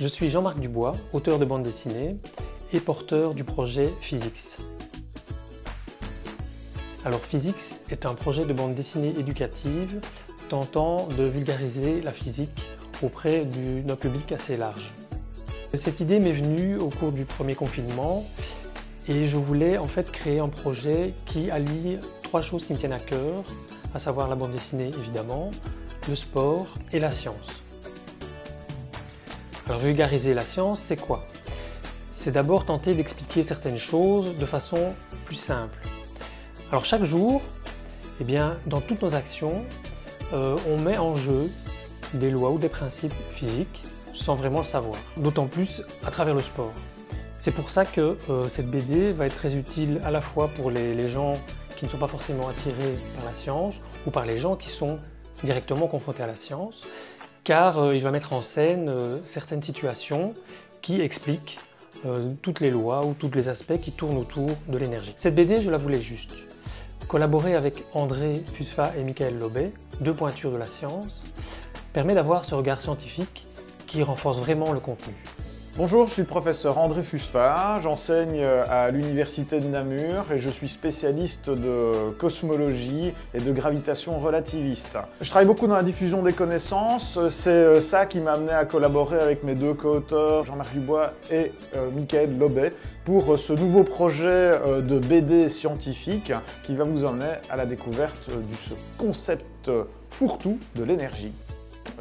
Je suis Jean-Marc Dubois, auteur de bande dessinée et porteur du projet Physics. Alors Physics est un projet de bande dessinée éducative tentant de vulgariser la physique auprès d'un public assez large. Cette idée m'est venue au cours du premier confinement et je voulais en fait créer un projet qui allie trois choses qui me tiennent à cœur, à savoir la bande dessinée évidemment, le sport et la science. Alors vulgariser la science, c'est quoi? C'est d'abord tenter d'expliquer certaines choses de façon plus simple. Alors chaque jour, dans toutes nos actions, on met en jeu des lois ou des principes physiques sans vraiment le savoir, d'autant plus à travers le sport. C'est pour ça que cette BD va être très utile à la fois pour les gens qui ne sont pas forcément attirés par la science ou par les gens qui sont directement confrontés à la science, car il va mettre en scène certaines situations qui expliquent toutes les lois ou tous les aspects qui tournent autour de l'énergie. Cette BD, je la voulais juste. Collaborer avec André Fusfa et Michael Lobet, deux pointures de la science, permet d'avoir ce regard scientifique qui renforce vraiment le contenu. Bonjour, je suis le professeur André Fusfa, j'enseigne à l'université de Namur et je suis spécialiste de cosmologie et de gravitation relativiste. Je travaille beaucoup dans la diffusion des connaissances, c'est ça qui m'a amené à collaborer avec mes deux co-auteurs Jean-Marc Dubois et Michael Lobet pour ce nouveau projet de BD scientifique qui va vous emmener à la découverte de ce concept fourre-tout de l'énergie.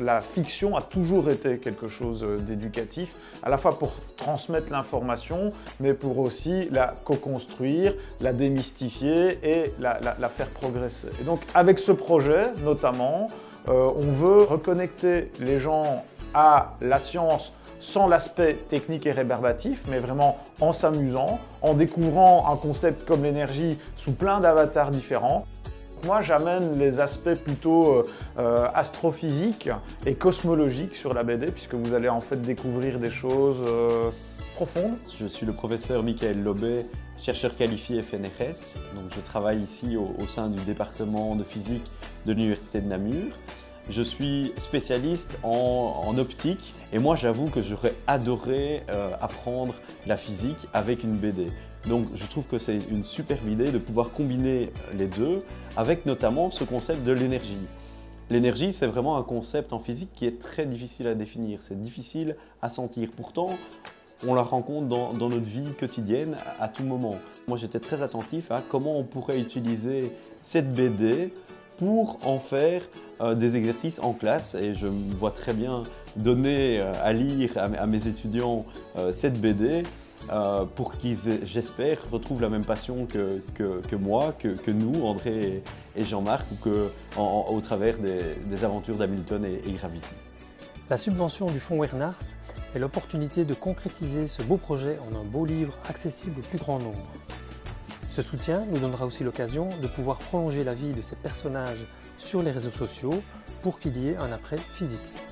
La fiction a toujours été quelque chose d'éducatif, à la fois pour transmettre l'information, mais pour aussi la co-construire, la démystifier et la faire progresser. Et donc avec ce projet, notamment, on veut reconnecter les gens à la science sans l'aspect technique et rébarbatif, mais vraiment en s'amusant, en découvrant un concept comme l'énergie sous plein d'avatars différents. Moi, j'amène les aspects plutôt astrophysiques et cosmologiques sur la BD, puisque vous allez en fait découvrir des choses profondes. Je suis le professeur Michael Lobet, chercheur qualifié FNRS. Donc, je travaille ici au sein du département de physique de l'université de Namur. Je suis spécialiste en optique et moi, j'avoue que j'aurais adoré apprendre la physique avec une BD. Donc je trouve que c'est une superbe idée de pouvoir combiner les deux avec notamment ce concept de l'énergie. L'énergie, c'est vraiment un concept en physique qui est très difficile à définir, c'est difficile à sentir. Pourtant, on la rencontre dans notre vie quotidienne à tout moment. Moi, j'étais très attentif à comment on pourrait utiliser cette BD pour en faire des exercices en classe et je me vois très bien donner à lire à mes étudiants cette BD pour qu'ils, j'espère, retrouvent la même passion que moi, que nous, André et Jean-Marc, ou au travers des aventures d'Hamilton et Gravity. La subvention du fonds Wernars est l'opportunité de concrétiser ce beau projet en un beau livre accessible au plus grand nombre. Ce soutien nous donnera aussi l'occasion de pouvoir prolonger la vie de ces personnages sur les réseaux sociaux pour qu'il y ait un après Physics.